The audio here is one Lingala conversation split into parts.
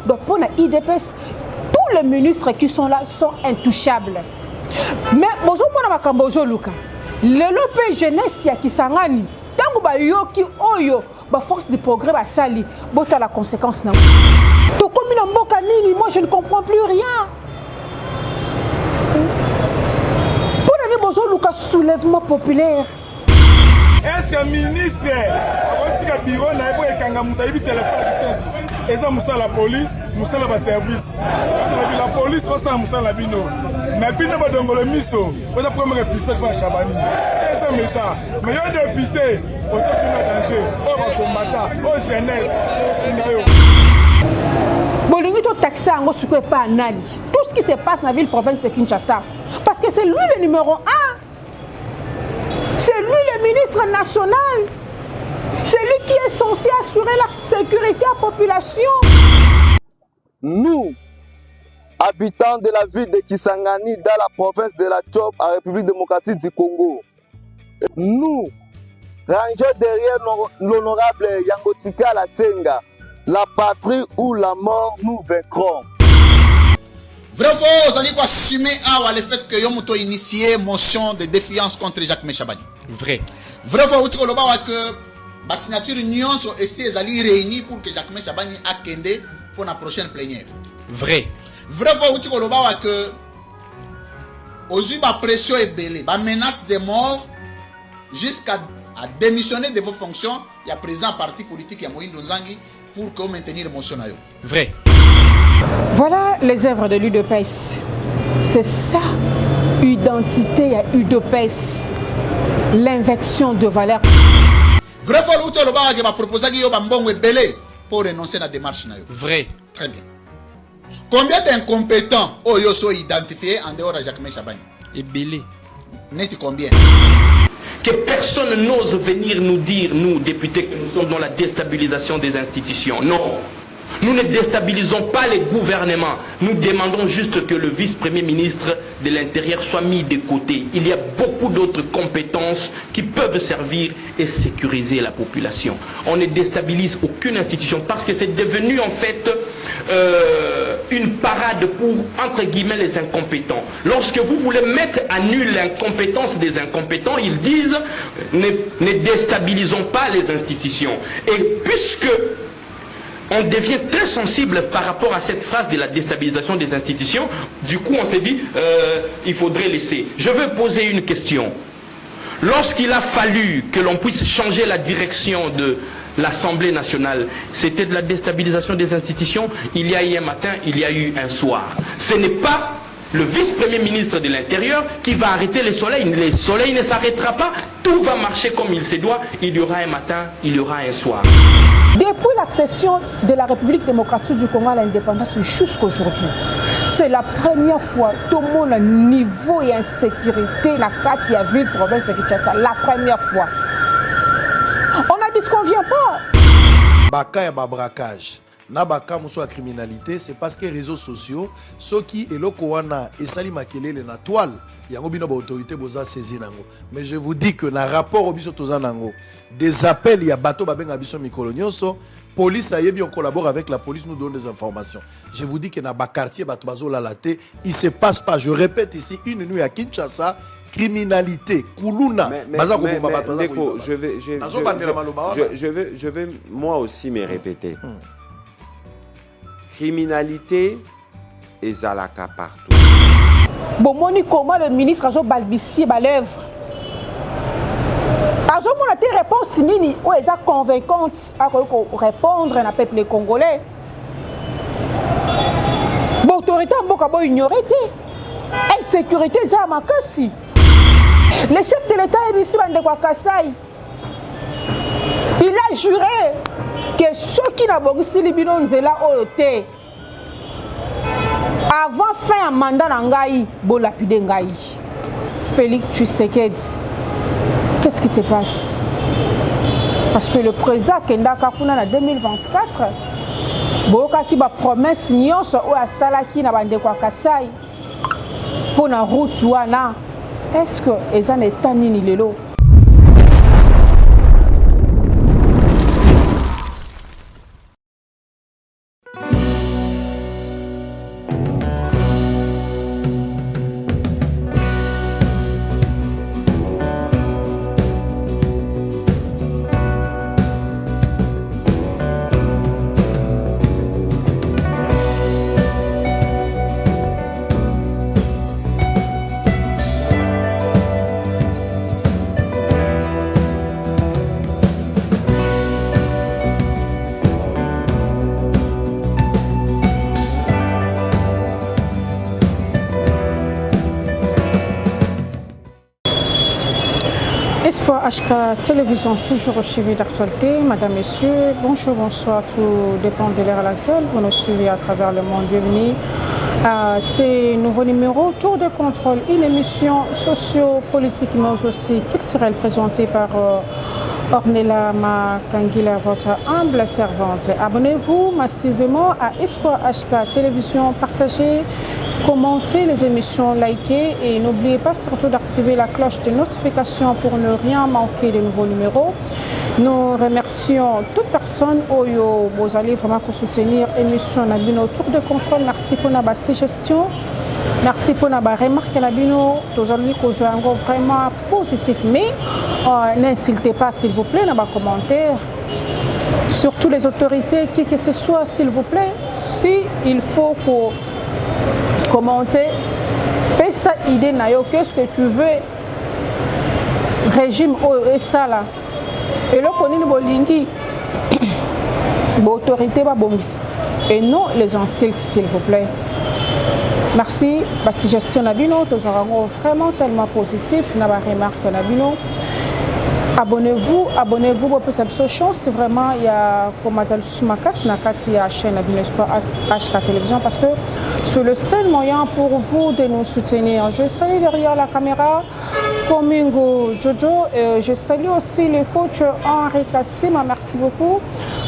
Donc pour la IDPS, tous les ministres qui sont là sont intouchables. Mais bozo mona makambozo luka. Lelo pe jeunesse ya kisangani. Tango ba yoki oyo ba force du progrès ba sali. Bota la conséquence na. To komi na mboka nini, moi je ne comprends plus rien. Pour les bozo luka soulèvement populaire. Est-ce que ministre a un bureau na ebo ekanga mutayibi téléphone et ça moussa la police, moussa la service. La police va moussa la bino. Mais bino va donner le miso. Vous avez premier épisode pour Chabani. Et ça mais ça. Mais il y a des députés. Au top de danger. Au combattant. Au jeunesse. Bolingi to taxé en Gosuko pas nani. Tout ce qui se passe dans la ville province de Kinshasa. Parce que c'est lui le numéro 1. C'est lui le ministre national. C'est lui qui est censé assurer la sécurité à la population. Nous, habitants de la ville de Kisangani, dans la province de la Tchop, en République démocratique du Congo, nous, rangés derrière l'honorable Yangotika Lasenga, la patrie ou la mort, nous vaincrons. Vrai faux, vous allez assumer le fait que Yomuto a initié motion de défiance contre Jacques Chabani. Vrai. Vrai faux, vous allez que la signature union sont essayées réunies pour que Jacques Chabani a kendé pour la prochaine plénière. Vrai. Vrai faux, vous allez que aux yeux de la pression est belée, la menace de mort jusqu'à démissionner de vos fonctions. Il y a président parti politique, il y a Moïse Nzangi pour que vous mainteniez le motion. Vrai. Voilà les œuvres de l'UDPS. C'est ça, identité à UDPS. L'invection de valeur. Vrai fois l'outil le bas qui va proposer qu'il y a un bon belé pour renoncer à la démarche. Vrai. Très bien. Combien d'incompétents ont été identifiés en dehors de Jacques Chabani? Et belé. N'est-ce combien? Que personne n'ose venir nous dire, nous, députés, que nous sommes dans la déstabilisation des institutions. Non. Nous ne déstabilisons pas les gouvernements. Nous demandons juste que le vice-premier ministre de l'Intérieur soit mis de côté. Il y a beaucoup d'autres compétences qui peuvent servir et sécuriser la population. On ne déstabilise aucune institution parce que c'est devenu en fait une parade pour, entre guillemets, les incompétents. Lorsque vous voulez mettre à nul l'incompétence des incompétents, ils disent ne déstabilisons pas les institutions. Et puisque on devient très sensible par rapport à cette phrase de la déstabilisation des institutions. Du coup, on s'est dit, il faudrait laisser. Je veux poser une question. Lorsqu'il a fallu que l'on puisse changer la direction de l'Assemblée nationale, c'était de la déstabilisation des institutions. Il y a eu un matin, il y a eu un soir. Ce n'est pas le vice-premier ministre de l'Intérieur qui va arrêter le soleil. Le soleil ne s'arrêtera pas. Tout va marcher comme il se doit. Il y aura un matin, il y aura un soir. Depuis l'accession de la République démocratique du Congo à l'indépendance jusqu'à aujourd'hui, c'est la première fois que tout le monde a niveau et insécurité la carte de la ville province de Kinshasa. La première fois. On a dit ce qu'on ne vient pas. Baka ya braquage. Na baka muso la criminalité, c'est parce que les réseaux sociaux, ceux qui et wana et sali makelele na toile, yango bino ba autorité boza saisi nango. Mais je vous dis que na rapport au biso toza nango, des appels ya bateau babenga biso mikolo nyonso, police ayebi on collabore avec la police, nous donne des informations. Je vous dis que na ba quartier bato bazo la laté, il se passe pas, je répète ici, une nuit à Kinshasa, criminalité, Kuluna, je vais moi aussi me répéter. Criminalité et zalaka partout. Bon, moni comment le ministre a balbutié à l'œuvre. Azo mon a été réponse nini ou est convaincante à répondre à peuple congolais. Bon, autorité mboka bo ignorer té. Insécurité za makasi. Le chef de l'État est ici bande kwa Kasai. Il a juré que ceux qui n'ont pas eu libino nzela oyote avant fin mandat nangai bo lapide ngai. Félix Tshisekedi. Qu'est-ce qui se passe? Parce que le président Kenda Kakuna en 2024 boka ki ba promesse nyonso o asala ki na bande kwa Kasai pour na route wana est-ce que eza na état nini lelo? Espoir HK Télévision, toujours au suivi d'actualité. Madame, Messieurs, bonjour, bonsoir, tout dépend de l'heure à laquelle vous nous suivez à travers le monde. Bienvenue à ces nouveaux numéros, Tour de contrôle, une émission socio-politique mais aussi culturelle présentée par Ornella Makangila, votre humble servante. Abonnez-vous massivement à Espoir HK Télévision, partagez, commentez les émissions, likez et n'oubliez pas surtout d'activer la cloche de notification pour ne rien manquer de nouveaux numéros. Nous remercions toute personne où vous allez vraiment soutenir l'émission Nabino Tour de contrôle. Merci pour la suggestion. Merci pour la remarque Nabino. Nous allons vraiment positif. Mais n'insultez pas s'il vous plaît dans les commentaires. Surtout les autorités, qui que ce soit s'il vous plaît. Si il faut pour commenter, fais ça idée nayo, qu'est-ce que tu veux régime et ça là et là qu'on est bolingi l'autorité va bombis et non les insultes s'il vous plaît. Merci parce que gestion nabino tous aurons vraiment tellement positif na ba remarque nabino. Abonnez-vous pour cette chance. C'est vraiment il y a comme Madame Sumakas na kati ya chaîne Espoir HK Télévision parce que c'est le seul moyen pour vous de nous soutenir. Je salue derrière la caméra Komingo Jojo et je salue aussi le coach Henri Kassima. Merci beaucoup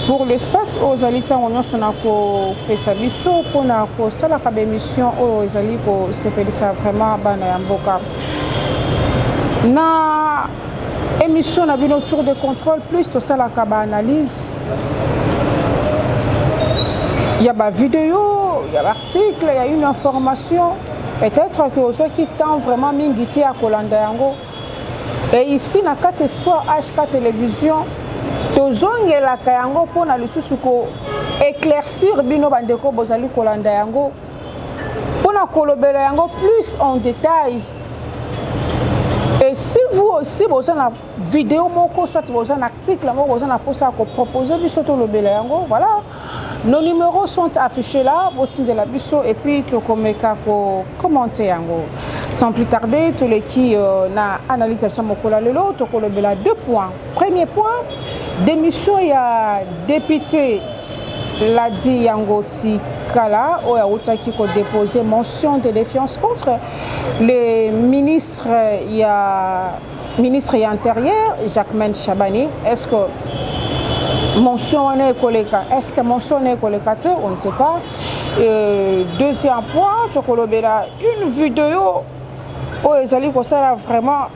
pour l'espace aux alita on sonako pesabiso pour na ko sala ka émission aux ali ko sepeli ça vraiment bana ya mboka. Na émission na bino tour de contrôle plus tout ça la kaba analyse. Il y a des vidéos, il y a des articles, il y a une information. Peut-être que ceux qui tendent vraiment mingiti à Kolanda Yango. Et ici, dans le Espoir HK Télévision, tous les la Kayango pour na lususuko éclaircir bino bandeko bozali Kolanda Yango. Pour na kolobela Yango plus en détail. Et si vous aussi vous avez une vidéo, soit vous avez un article, vous avez un post à proposer, voilà. Nos numéros sont affichés là, au titre de la biso, et puis tu commenter. Sans plus tarder, tous les qui na analyse ça mokola lelo, tu kolobela 2 points. Premier point, démission il y a député Ladi Yangoti Kala ou a qui a déposé motion de défiance contre le ministre intérieur Jacquemaine Chabani. Est-ce que mention est collègue? Est-ce que mention est collègue? On ne sait pas. Deuxième point, tu as une vidéo où ils allaient vraiment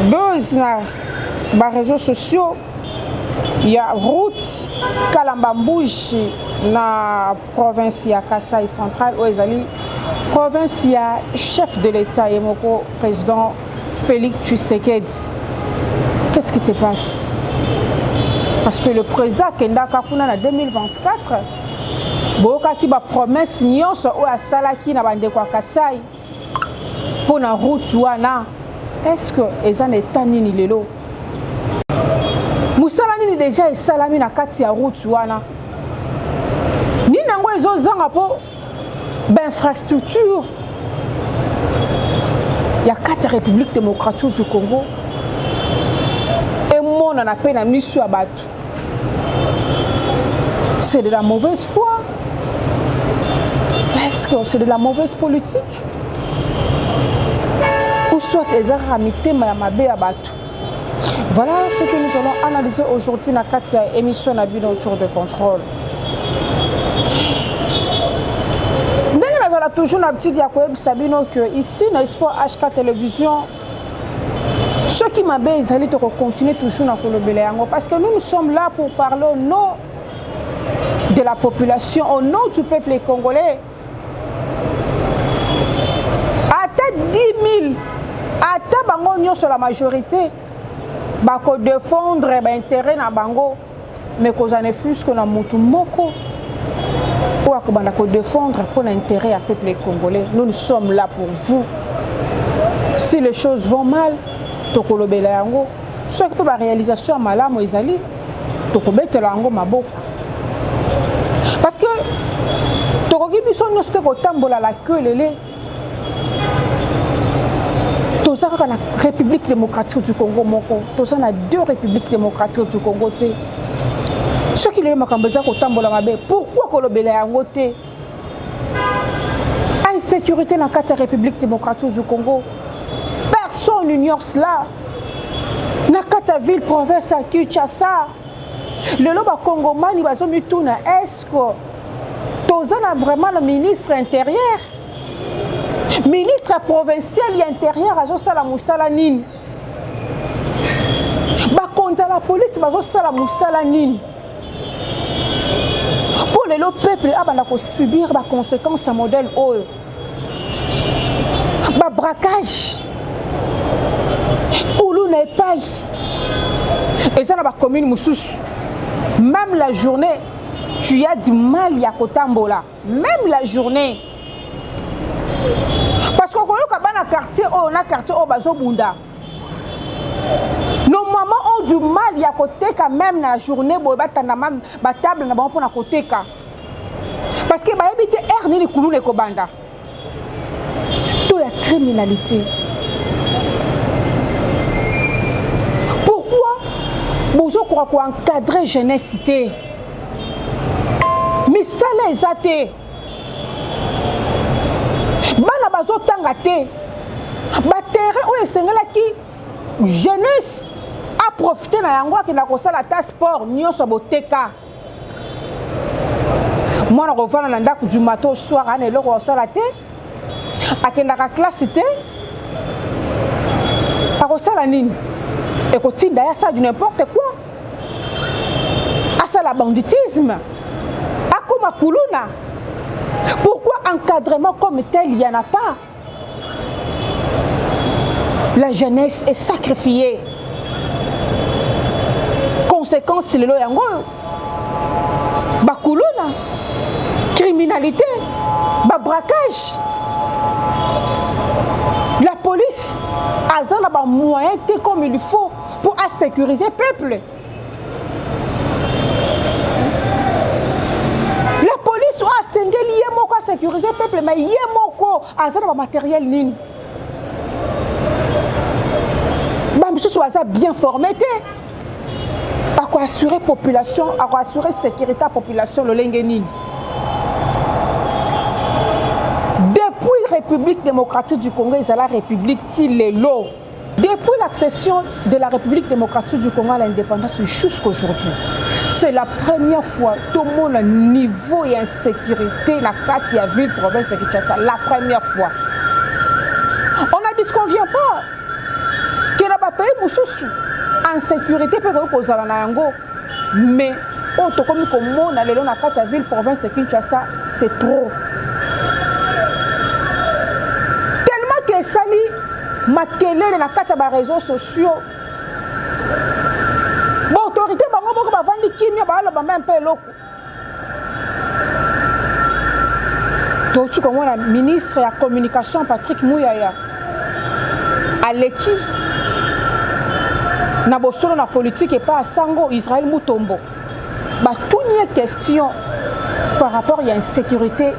buzz dans les réseaux sociaux. Il y a route Kalambambouji dans la province de Kasaï centrale où ils allaient province chef de l'État et mon président Félix Tshisekedi. Qu'est-ce qui se passe? Parce que le président Kenda Kakuna en 2024, Boka qui va promesse nyonso ou à Salaki na bande kwa Kasaï pour la route wana. Est-ce que ezan état nini lelo? Moussala nini déjà salami na kati ya route wana. Ni nango ezo zanga po d'infrastructure. Il y a 4 républiques démocratiques du Congo. Et moi, on a appelé la mission à battre. C'est de la mauvaise foi. Est-ce que c'est de la mauvaise politique? Ou soit les aramités Mayamabe à battre. Voilà ce que nous allons analyser aujourd'hui dans la émission Nabino Tour de contrôle. toujours un petit Yakoub Sabino que ici, dans l'Espoir HK Télévision, ceux qui m'abaissent, ils allaient continuer toujours dans le parce que nous sommes là pour parler au nom de la population, au nom du peuple congolais. À tête 10 000, à tête bango sur la majorité, bah qu'on défendre l'intérêt na bango, mais qu'on en est plus que na mutu moko, ou à qu'on défendre pour l'intérêt à peuple congolais. Nous sommes là pour vous. Si les choses vont mal, tokolobela yango. Ceux qui peuvent la réalisation à malamu ezali, tokobetela yango maboko. Parce que tokoki biso nyonso kotambola la queue lele. Toza kaka na République démocratique du Congo moko, toza na 2 républiques démocratiques du Congo te. Ceux qui le makambo za kotambola mabe, pourquoi kolobela yango te? Insécurité dans la République démocratique du Congo. Personne n'ignore cela. Dans la ville, province à Kinshasa, le loba Congomani va zomi tourna. Est-ce que Toza a vraiment le ministre intérieur? Ministre provincial et intérieur à Zosala Moussala Nin. Bakonza la police va Zosala Moussala Nin. Pour le peuple, il subir les conséquences à modèle oil. Braquage. Oulou n'est pas. Et ça, dans la commune Moussous, même la journée, tu as du mal à Kotambola. Même la journée. Parce qu'on connaît qu'à quartier, on a quartier au Bazobunda. Nos mamans ont du mal à côté quand même la journée, la table n'a pas pour côté. Parce que bah habiter erni les koulou les kobanda. Tout la criminalité. Pourquoi vous croyez qu'on encadrer jeunesse cité? Mais ça les a été. Bana bazo tangate. Batéré ou esengela ki jeunesse a profité na yango ki na kosala ta sport nyoso boteka. Moi na revana na ndako du matin au soir ana eloko osala te. Akendaka classe te. Akosala nini? Et kotinda ya ça du n'importe quoi. Asa la banditisme. Akoma kuluna. Pourquoi encadrement comme tel, il n'y en a pas? La jeunesse est sacrifiée. Conséquence, c'est le loyango. Bakuluna. Criminalité. Braquage. La police a un moyen comme il faut pour sécuriser le peuple. La police a sécuriser le peuple, mais il y a un matériel nini. Monsieur soit bien formé, à quoi assurer la population, à quoi assurer la sécurité de la population, le Lengeni. Depuis la République démocratique du Congo, c'est la République Tilelo. Depuis l'accession de la République démocratique du Congo à l'indépendance jusqu'à aujourd'hui, c'est la première fois que tout le monde a un niveau d'insécurité dans la ville province de Kinshasa. La première fois. On a dit ce qu'on ne vient pas. Que n'a pas payé Moussous en sécurité pour que mais comme on a la ville province de Kinshasa, c'est trop. Tellement que Sali m'a télé dans les réseaux sociaux. L'autorité va vendre kimia va même pas loko. Donc tu comme la ministre de la communication Patrick Mouyaya Aleki na bosolo na politique et pas à Sango Israël Mutombo. Bah tout n'y est question par rapport à l'insécurité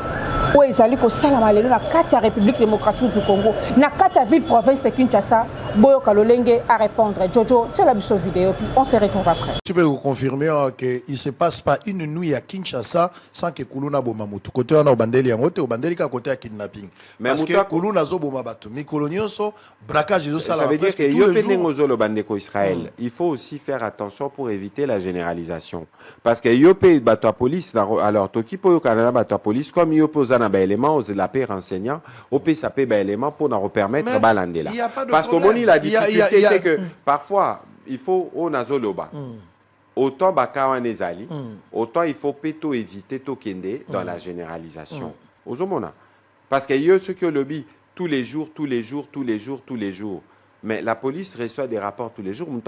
où ils allaient au Salamalelo na 4 République démocratique du Congo, na 4 ville province de Kinshasa Boyo Kalolenge à répondre. Jojo, tu as la vidéo, puis on se retrouve après. Tu peux vous confirmer qu'il ne se passe pas une nuit à Kinshasa sans que Kuluna boma mutu. Côté on a Bandeli en côté, Bandeli ka côté à kidnapping. Parce que Kuluna zo boma batu. Mi kolonioso braquage zo ça veut dire que Yopé Bandeko Israël. Il faut aussi faire attention pour éviter la généralisation. Parce que Yopé bato à police, alors Toki po yo Canada bato à police, comme Yopé aux anaba éléments, aux la paix renseignant, Opé ça paie élément pour nous permettre balandela. Parce que la difficulté c'est que parfois il faut au nazoloba. Autant bakawa nezali, autant il faut plutôt éviter tokende dans la généralisation. Ozomona. Parce que yo ce que le lobby tous les jours. Mais la police reçoit des rapports tous les jours. Il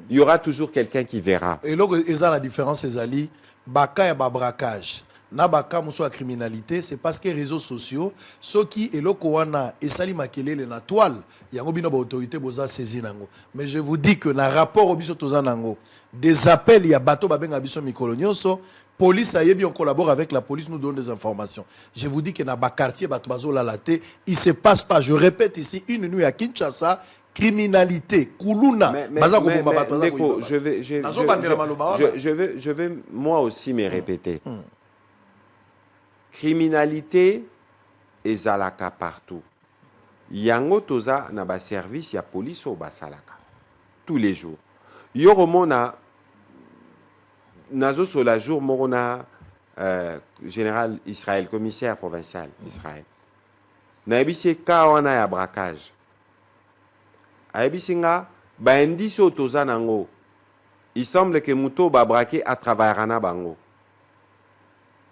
y aura toujours quelqu'un qui verra. Et là, la différence, c'est Ali, baka et braquage. Na baka muso criminalité, c'est parce que les réseaux sociaux, ceux qui et lokowana et sali makelele na toile, yango bino ba autorité boza saisi nango. Mais je vous dis que na rapport au biso tozanango, des appels ya bateau babenga biso mikolonyoso, police ayebi on collabore avec la police, nous donne des informations. Je vous dis que dans le quartier bato la laté, il se passe pas, je répète ici, une nuit à Kinshasa, criminalité, Kuluna. Je vais moi aussi me répéter. Criminalité et zalaka partout. Yango toza na ba service ya police au basalaka tous les jours. Yoromona nazo sur la jour morona général Israël commissaire provincial Israël. Na ebisi ka wana ya braquage. A ebisi nga ba indice toza nango. Il semble que muto ba braqué à travers na bango.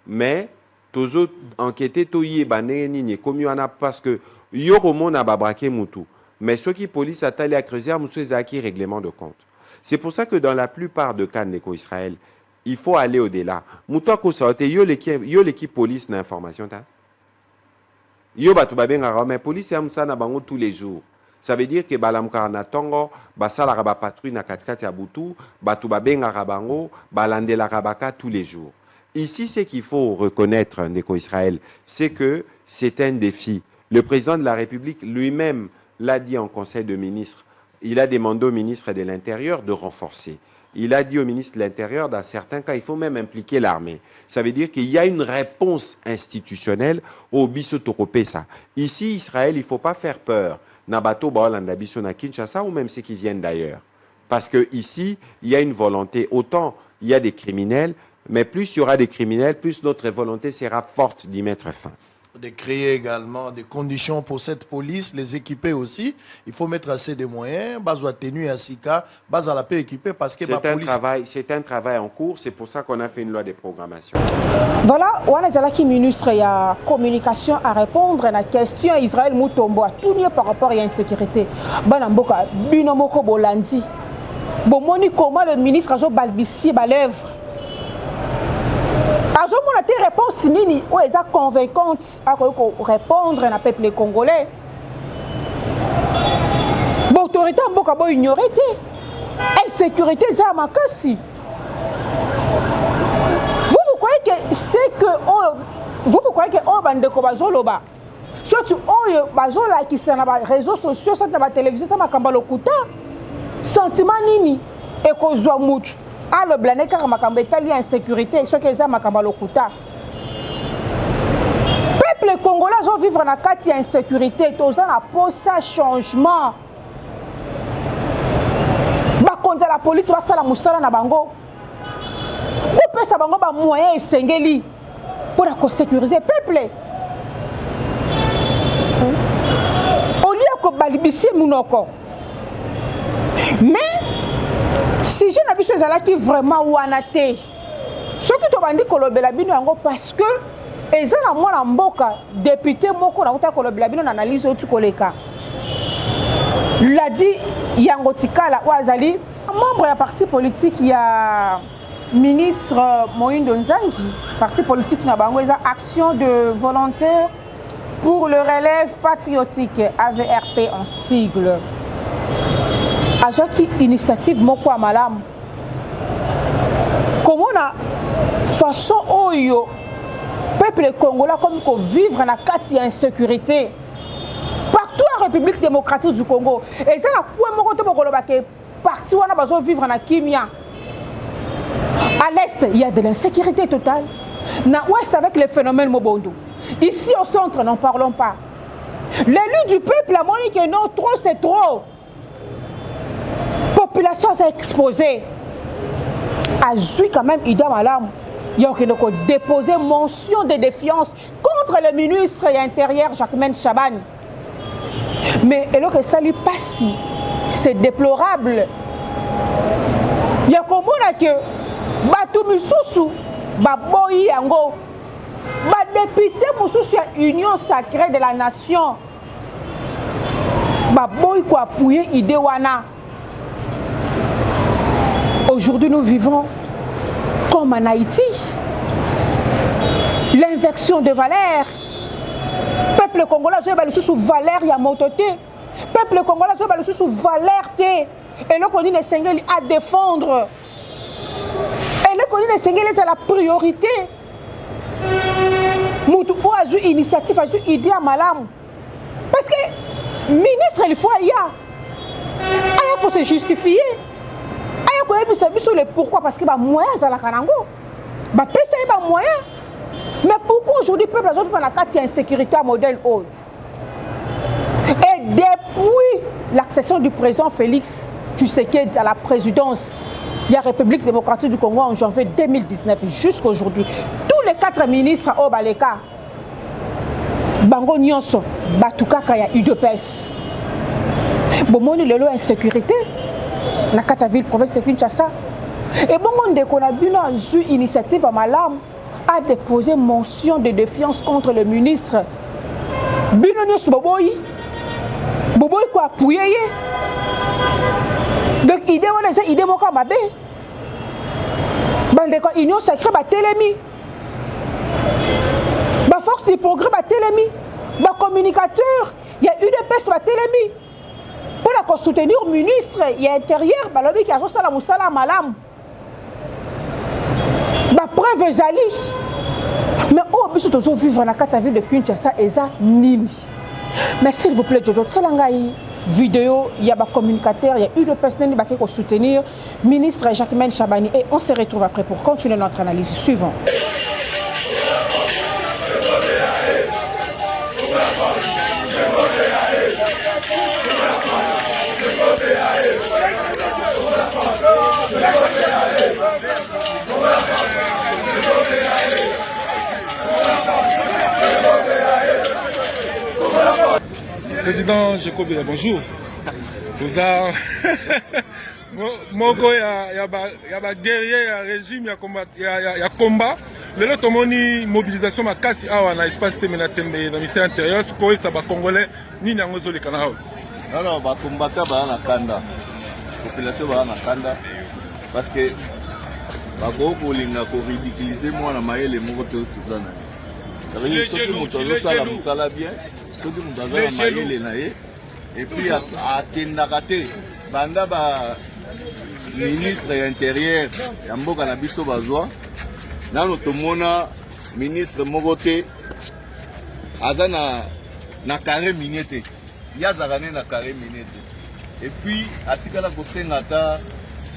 Mais tozo enquêter toyé baneni ni comme yana parce que yoromona ba braqué mutu. Mais ceux qui police atali à creuser muso zaki règlement de compte. C'est pour ça que dans la plupart de cas de Israël, il faut aller au-delà. Mouto ko saote yo l'équipe police na information ta. Yo batu babenga mais police amsa na bango tous les jours. Ça veut dire que balamka na tongo basala ba patrouille na katikati ya butu, batu babenga bango balandela rabaka tous les jours. Ici ce qu'il faut reconnaître Neko Israël, c'est que c'est un défi. Le président de la République lui-même l'a dit en Conseil de ministres. Il a demandé au ministre de l'Intérieur de renforcer. Il a dit au ministre de l'Intérieur, dans certains cas, il faut même impliquer l'armée. Ça veut dire qu'il y a une réponse institutionnelle au Bissotokopesa. Ici, Israël, il ne faut pas faire peur. Nabato, Baolanda, Bissona, Kinshasa, ou même ceux qui viennent d'ailleurs. Parce qu'ici, il y a une volonté. Autant il y a des criminels, mais plus il y aura des criminels, plus notre volonté sera forte d'y mettre fin. De créer également des conditions pour cette police, les équiper aussi. Il faut mettre assez de moyens, base à tenue à Sika, base à la paix équipée parce que c'est un travail en cours, c'est pour ça qu'on a fait une loi de programmation. Voilà, on a qui ministre il y a communication à répondre à la question Israël Mutombo tout lié par rapport à l'insécurité. Banamboka binomoko bolandi. Bomoni comment le ministre a balbutié ba lèvre. On a des réponses nini ou est convaincante à répondre à peuple congolais. L'autorité en boka bo ignorer insécurité ça makasi. Vous croyez que c'est que vous croyez que on bande ko bazoloba. Surtout on bazola qui sont na réseaux sociaux, sur la télévision ça makamba lokuta. Sentiment nini et ko zwa mutu. Ah, le blané car makambe tali insécurité, ce que ça makamba lokuta. Peuple congolais ont vivre na kati insécurité, toza na posa changement. Ba konza la police va sala musala na bango. Ou pesa bango ba moyen esengeli pour la sécuriser peuple. Au lieu ko balibisi munoko. Mais si je n'ai pas besoin qui vraiment ou anaté, ce qui te dit kolobela bino yango parce que eza na mwana mboka député moko na uta kolobela bino na analyse otu koleka. L'a dit yango tikala wazali membre ya parti politique ya ministre Moïndo Nzangi, parti politique na bango eza action de volontaires pour le relève patriotique AVRP en sigle. Azwaki initiative moko malamu. Comment na façon oyo peuple congolais comme ko vivre na kati ya insécurité. République démocratique du Congo. Et ça, la parti où on a besoin de vivre en Kimia. À l'est, il y a de l'insécurité totale. Dans l'ouest, avec les phénomènes Mobondo. Ici, au centre, n'en parlons pas. L'élu du peuple a dit que non, trop, c'est trop. Population s'est exposée. A Zui, quand même, il doit l'alarme. Il y a déposé motion de défiance contre le ministre intérieur Jacquemaine Chaban. Mais alors que ça lui passe, c'est déplorable. Il y a comme que Batou Moussou, Baboyi Yango, député Moussou Union sacrée de la nation, Baboyi ko appuyer Idewana. Aujourd'hui, nous vivons comme en Haïti. L'inversion de valeurs. Peuple congolais, je vais sous valeur, il y a mototé. Peuple congolais, je vais sous valeur, et là, on dit les à défendre. Et là, on dit les c'est la priorité. Moutou a eu initiative, a eu idée à malam. Parce que ministre, il faut y aller pour se justifier. Pourquoi? Parce que les moyens à la Kanango. Les moyens. Mais pourquoi aujourd'hui le peuple a fait la carte insécurité à modèle haut? Et depuis l'accession du président Félix Tshisekedi à la présidence de la République démocratique du Congo en janvier 2019 jusqu'à aujourd'hui, tous les 4 ministres au Baleka, Bango Nyonso, Batuka Kaya, UDPS, Bomoni Lelo insécurité. La Kataville, province de Kinshasa. Et bon, on a eu initiative à Malam a déposé motion de défiance contre le ministre. Binonius Boboyi. Boboyi quoi appuyer. Donc, idée, on a dit, idée, mon cas, babé. Bande de union sacrée, ba télémi. Ba force du progrès, ba télémi. Ba communicateur, il y a UDPS, ba télémi. Pour soutenir le ministre, il y a intérieur, il y a un malam. La preuve est allée. Mais où est-ce que vous vivez dans la ville de Kinshasa et ça, Nimi. Mais s'il vous plaît, Jojo, c'est la vidéo, il y a des communicateurs, il y a eu de personnes qui vont soutenir le ministre Jacquemaine Chabani. Et on se retrouve après pour continuer notre analyse suivante. Président Jacob, bonjour. Vous avez Moko, il y a guerrier, il y a régime, il y a combat. Le lot de mobilisation ma casse à un espace téménatembe dans le ministère intérieur, ce que ça va congolais ni n'angozo les canaux. Alors, bah combattre bah na kanda, population bah na kanda, parce que bah beaucoup les n'a pas ridiculiser moi na maïle les mots de tout ça. Ça veut dire que tout ça la bien, ceux qui nous donnent la maïle les naïe, et puis à Tendakate, banda bah ministre intérieur, yambo canabiso bazwa. Dans notre mona ministre Mogote azana na carré minete yazagane na carré minete et puis atikala ko senata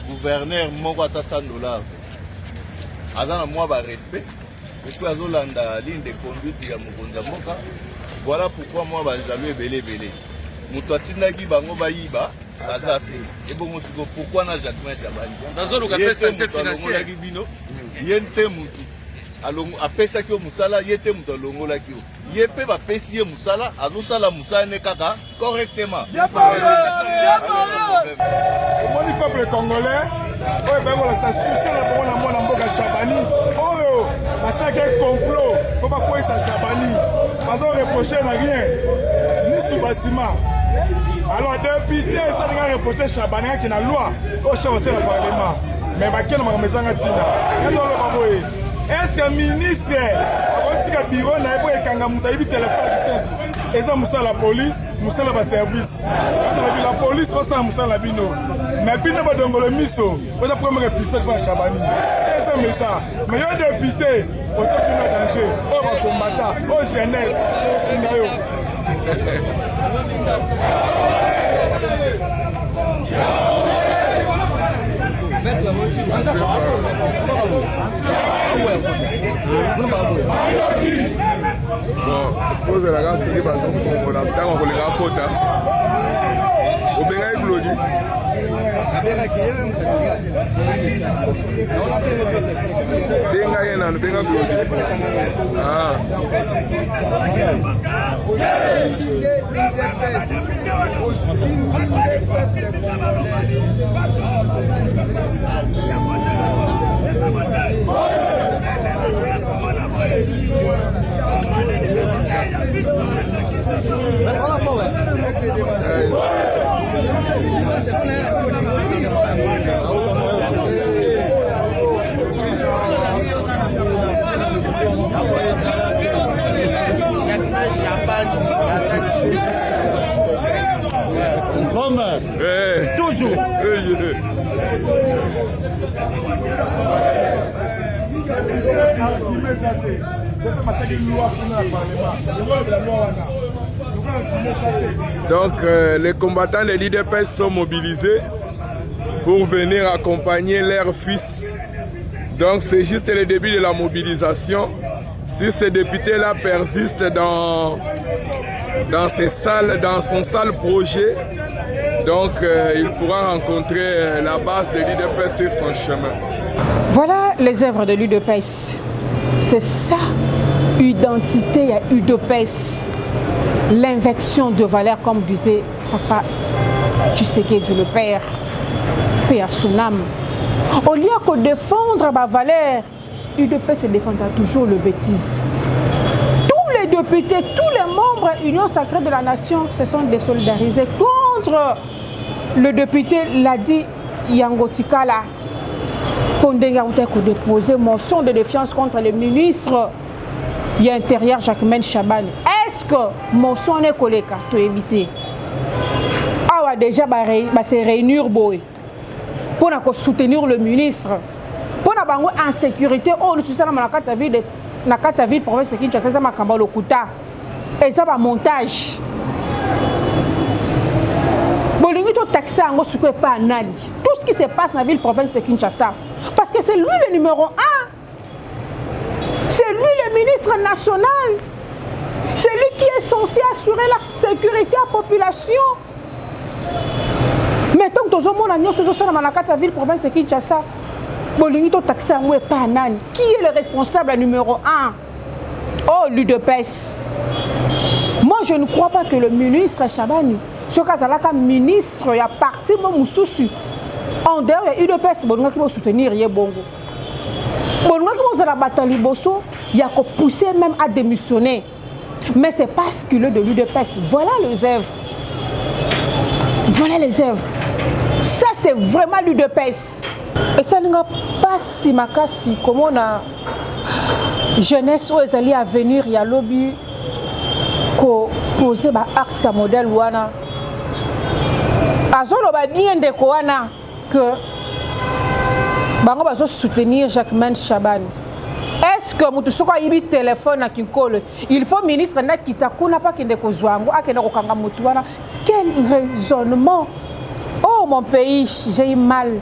gouverneur moko ata $100 azana moi ba respect et puis azolanda ligne de conduite ya mokonza moka. Voilà pourquoi moi ba jaloux belé muto atindaki bango bayiba azape et bon musiko pourquoi na Jacquemaine Chabani nazolo ka pesa tête financière yente mutu alongo apesa ki musala yete mutu alongola ki yepe ba pesi ye musala azosala musala ne kaka correctement Moi du peuple congolais oyo ben voilà ça soutient la bonne mwana mboka Chabani oyo basaka complot pour pas quoi ça Chabani bazo reprocher na rien ni sous bâtiment. Alors député ça n'a reproché Chabani qui na loi au chef du parlement. Mais bakena makamezanga tina ndolo baboye est-ce que ministre otika bureau na ebo ekanga muta ibi téléphone distance eza musala police musala ba service la police osa musala bino mais bino badongolo miso oza premier épisode pour Chabani eza mesa mais yo député oza kuna danger o ba combattant o jeunesse sinayo ozolaka soki bazofongola ntango kolinga kota obengai Claudi benga ye nanu benga Claudi Toujours. Donc les combattants de l'IDPS sont mobilisés pour venir accompagner leur fils. Donc c'est juste le début de la mobilisation. Si ce député-là persiste dans son sale projet, donc il pourra rencontrer la base de l'UDPS sur son chemin. Voilà les œuvres de l'UDPS. C'est ça, identité à UDPS. L'invection de valeur, comme disait Papa Tshisekedi le père, paix à son âme. Au lieu que défendre ma valeur, UDPS défendra toujours le bêtise. Tous les députés, tous les membres de l'Union sacrée de la nation se sont désolidarisés contre le député Ladi Yangotikala. Kondenga a déposé motion de défiance contre le ministre de l'Intérieur Jacquemaine Chaban. Est-ce que motion n'est collègue pour éviter? Ah déjà se réunir pour soutenir le ministre. Pour avoir une insécurité, oh nous sommes dans la carte de ville province de Kinshasa, ça m'a cambo le kuta. Et ça va montage. Taxé en pas tout ce qui se passe dans la ville province de Kinshasa. Parce que c'est lui le numéro 1. C'est lui le ministre national. C'est lui qui est censé assurer la sécurité à la population. Mais tant que tout le monde a dans la ville province de Kinshasa, qui est le responsable numéro 1? Oh, l'UDPS. Moi, je ne crois pas que le ministre Chabani, ce cas-là, ministre, il y a parti en dehors, il y a UDPS qui va soutenir Bongo. Bongo qui va la bataille, il y a poussé même à démissionner. Mais c'est parce qu'il est de l'UDPS. Voilà les œuvres. Voilà les œuvres. Ça, c'est vraiment l'UDPS. Et ça ne va pas si makasi comme on a jeunesse où ils allaient à venir, il y a lobby ko poser ba acte modèle wana. Azolo ba bien de koana que bango bazo soutenir Jacquemaine Chaban. Est-ce que mutu soko yibi téléphone na kinkolo, il faut ministre na kitakuna pa kende kozwango akende kokanga mutu wana. Quel raisonnement! Oh mon pays, j'ai eu mal.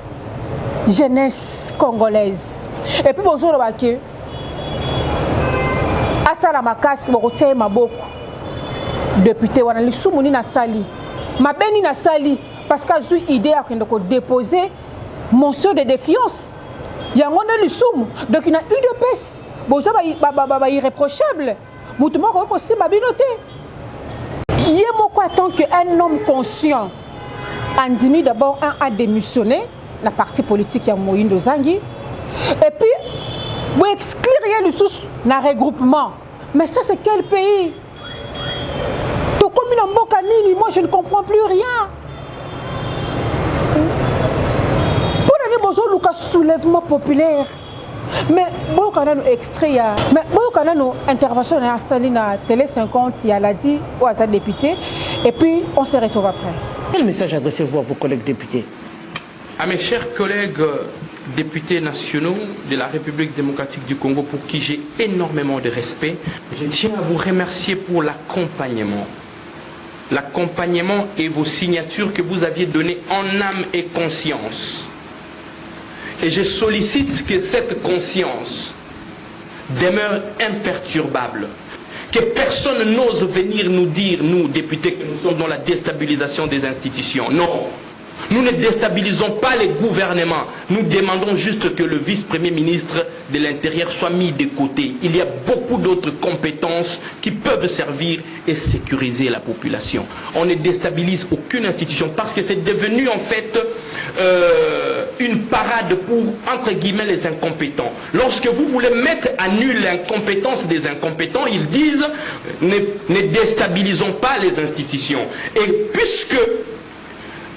Jeunesse congolaise. Et puis bonjour le Asala makasi bokotie maboko. Député wana lisumuni na sali. Mabeni na sali parce que j'ai idée à déposer motion de défiance. Yango na lisumu donc il y a UDPS. Bozo ba irréprochable. Mutumo ko si mabinote. Yemoko attend que un homme conscient Andimi d'abord a démissionné la partie politique ya Moïndo Zangi et puis vous exclure le sous na regroupement. Mais ça c'est quel pays? To comme une mboka nini, moi je ne comprends plus rien. Pour aller besoin Lucas soulèvement populaire. Mais bon quand on extrait mais bon quand on intervention à installé na télé 50 il y a l'a dit aux députés et puis on se retrouve après. Quel message adressez-vous à vos collègues députés? À mes chers collègues députés nationaux de la République démocratique du Congo, pour qui j'ai énormément de respect, je tiens à vous remercier pour l'accompagnement. L'accompagnement et vos signatures que vous aviez données en âme et conscience. Et je sollicite que cette conscience demeure imperturbable. que personne n'ose venir nous dire, nous, députés, que nous sommes dans la déstabilisation des institutions. Non. Nous ne déstabilisons pas les gouvernements. Nous demandons juste que le vice-premier ministre de l'Intérieur soit mis de côté. Il y a beaucoup d'autres compétences qui peuvent servir et sécuriser la population. On ne déstabilise aucune institution parce que c'est devenu en fait une parade pour, entre guillemets, les incompétents. Lorsque vous voulez mettre à nul l'incompétence des incompétents, ils disent ne déstabilisons pas les institutions. Et puisque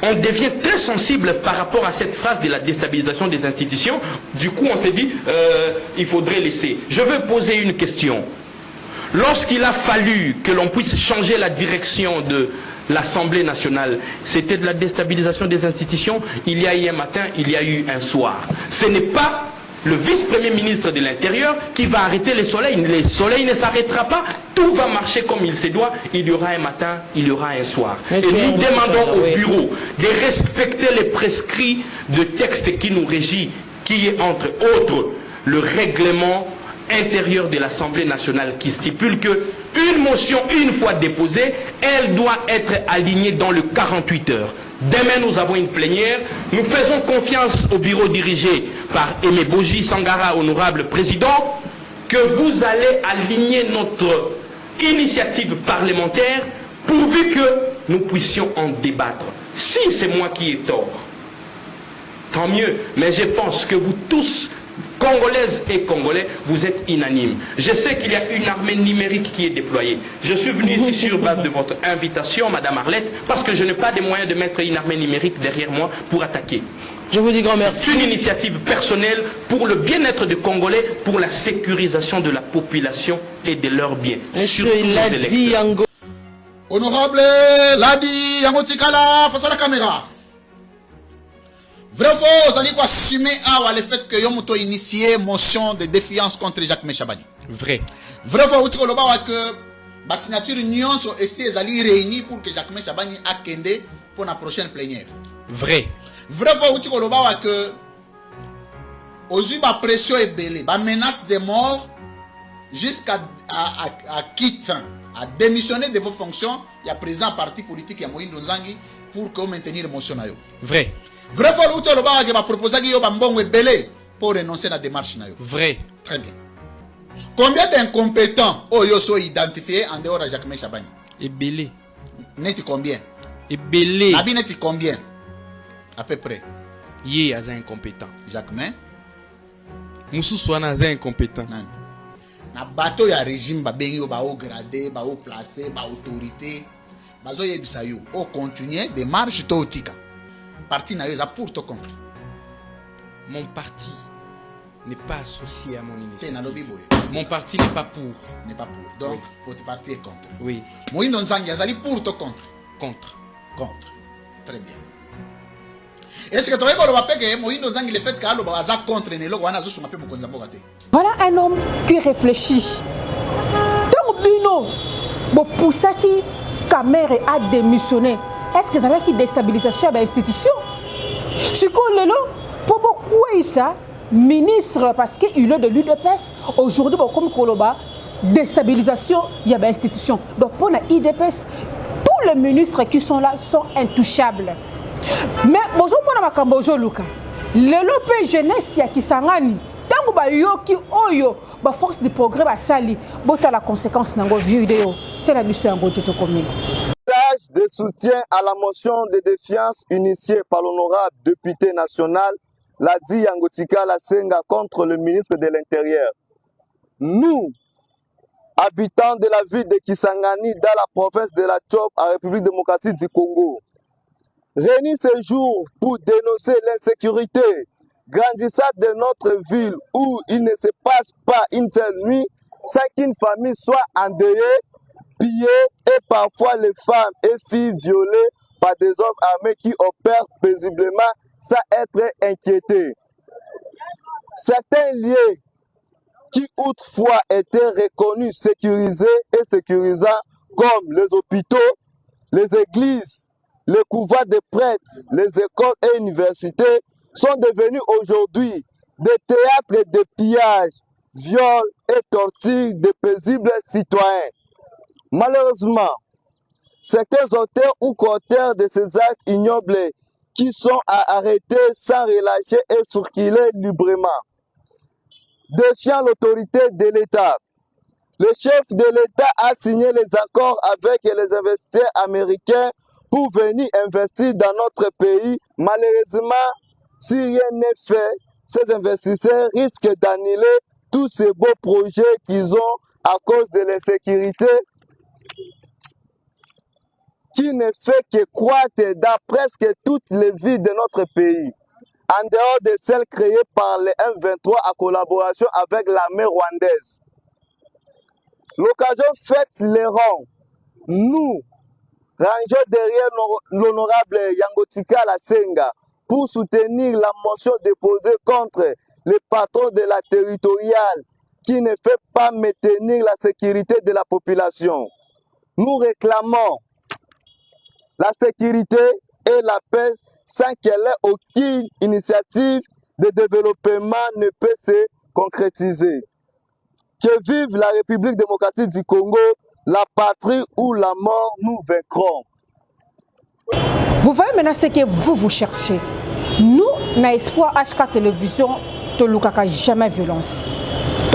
on devient très sensible par rapport à cette phrase de la déstabilisation des institutions. Du coup, on s'est dit, il faudrait laisser. Je veux poser une question. Lorsqu'il a fallu que l'on puisse changer la direction de l'Assemblée nationale, c'était de la déstabilisation des institutions. Il y a eu un matin, il y a eu un soir. Ce n'est pas le vice-premier ministre de l'Intérieur qui va arrêter les soleils. Le soleil ne s'arrêtera pas. Tout va marcher comme il se doit. Il y aura un matin, il y aura un soir. Et nous demandons au bureau de respecter les prescrits de texte qui nous régit, qui est entre autres le règlement intérieur de l'Assemblée nationale qui stipule que une motion, une fois déposée, elle doit être alignée dans le 48 heures. Demain, nous avons une plénière. Nous faisons confiance au bureau dirigé par Aimé Boji Sangara, honorable président, que vous allez aligner notre initiative parlementaire pourvu que nous puissions en débattre. Si c'est moi qui ai tort, tant mieux. Mais je pense que vous tous, Congolaises et Congolais, vous êtes unanimes. Je sais qu'il y a une armée numérique qui est déployée. Je suis venu ici sur base de votre invitation, Madame Arlette, parce que je n'ai pas de moyens de mettre une armée numérique derrière moi pour attaquer. Je vous dis grand merci. C'est une initiative personnelle pour le bien-être des Congolais, pour la sécurisation de la population et de leurs biens. Monsieur, il l'a dit, Yango. Honorable, l'a dit, Yango Tikala, face à la caméra. Vrai ou faux, vous allez assumer le fait que Yomoto a initié motion de défiance contre Jacques Chabani. Vrai. Vrai ou faux, vous dites que la signature union sont essayées réunies pour que Jacques Chabani a kendé pour la prochaine plénière. Vrai. Vrai ou faux, vous dites que aujourd'hui la pression est belée, la menace de mort jusqu'à quitter, à démissionner de vos fonctions. Il y a président parti politique, il y a Moïse Nzangi pour que vous mainteniez le motion. Vrai. Vrai fois l'outil le bas qui va proposer qu'il y a un bon belé pour renoncer à la démarche. Vrai. Très bien. Combien d'incompétents sont identifiés en dehors de Jacques Chabani? Et belé. N'est-il combien? Et belé. Nabi n'est-il combien? À peu près. Yé a un incompétent. Jacques Moussou soit un incompétent. Na bateau ya régime ba bengi ba haut gradé, ba haut placé, ba autorité. Bazo yebisa yo. O continuer de marche tautika. Parti n'a eu ça pour te compris. Mon parti n'est pas associé à mon initiative. Mon Mon parti n'est pas pour. N'est pas pour. Donc, votre parti est contre. Oui. Moïse Nzangi Azali pour te contre. Contre. Contre. Très bien. Est-ce que tu as dit que Moïse Nzangi le fait qu'il est contre Nelo wana zo sunga pe mukonzambo kate. Voilà un homme qui réfléchit. Tant Bino, bo poussaki Kamere a démissionné. Est-ce que ça va une déstabilisation de l'institution? Ce qu'on est là, pour beaucoup ça, ministre, parce qu'il est de l'UDPS, aujourd'hui, comme Koloba, déstabilisation, il y a l'institution. Donc pour l'IDPS, tous les ministres qui sont là sont intouchables. Mais, bonjour, mon Makambozo Luka, le Lopé jeunesse qui s'engage, tant que yoki oyo, ba force de progrès ba sali, bota la conséquence dans vos vidéos. C'est la mission en Jojo Komino. De soutien à la motion de défiance initiée par l'honorable député national Ladi Yangotika Lasenga contre le ministre de l'Intérieur. Nous, habitants de la ville de Kisangani dans la province de la Tchop en République démocratique du Congo, réunis ce jour pour dénoncer l'insécurité grandissante de notre ville où il ne se passe pas une seule nuit sans qu'une famille soit endeuillée, pillées et parfois les femmes et filles violées par des hommes armés qui opèrent paisiblement sans être inquiétés. Certains lieux qui autrefois étaient reconnus sécurisés et sécurisants comme les hôpitaux, les églises, les couvoirs de prêtres, les écoles et universités sont devenus aujourd'hui des théâtres de pillage, viols et tortures de paisibles citoyens. Malheureusement, certains auteurs ou co-auteurs de ces actes ignobles qui sont à arrêter sans relâcher et circuler librement, défiant l'autorité de l'État. Le chef de l'État a signé les accords avec les investisseurs américains pour venir investir dans notre pays. Malheureusement, si rien n'est fait, ces investisseurs risquent d'annuler tous ces beaux projets qu'ils ont à cause de l'insécurité qui ne fait que croître dans presque toutes les villes de notre pays, en dehors de celles créées par les M23 en collaboration avec l'armée rwandaise. L'occasion faite les rend, nous, rangeons derrière l'honorable Yangotika Lasenga pour soutenir la motion déposée contre les patrons de la territoriale qui ne fait pas maintenir la sécurité de la population. Nous réclamons la sécurité et la paix sans qu'elle ait aucune initiative de développement ne peut se concrétiser. Que vive la République démocratique du Congo, la patrie ou la mort, nous vaincrons. Vous voyez maintenant ce que vous cherchez. Nous, na espoir HK Télévision, ne nous jamais violence.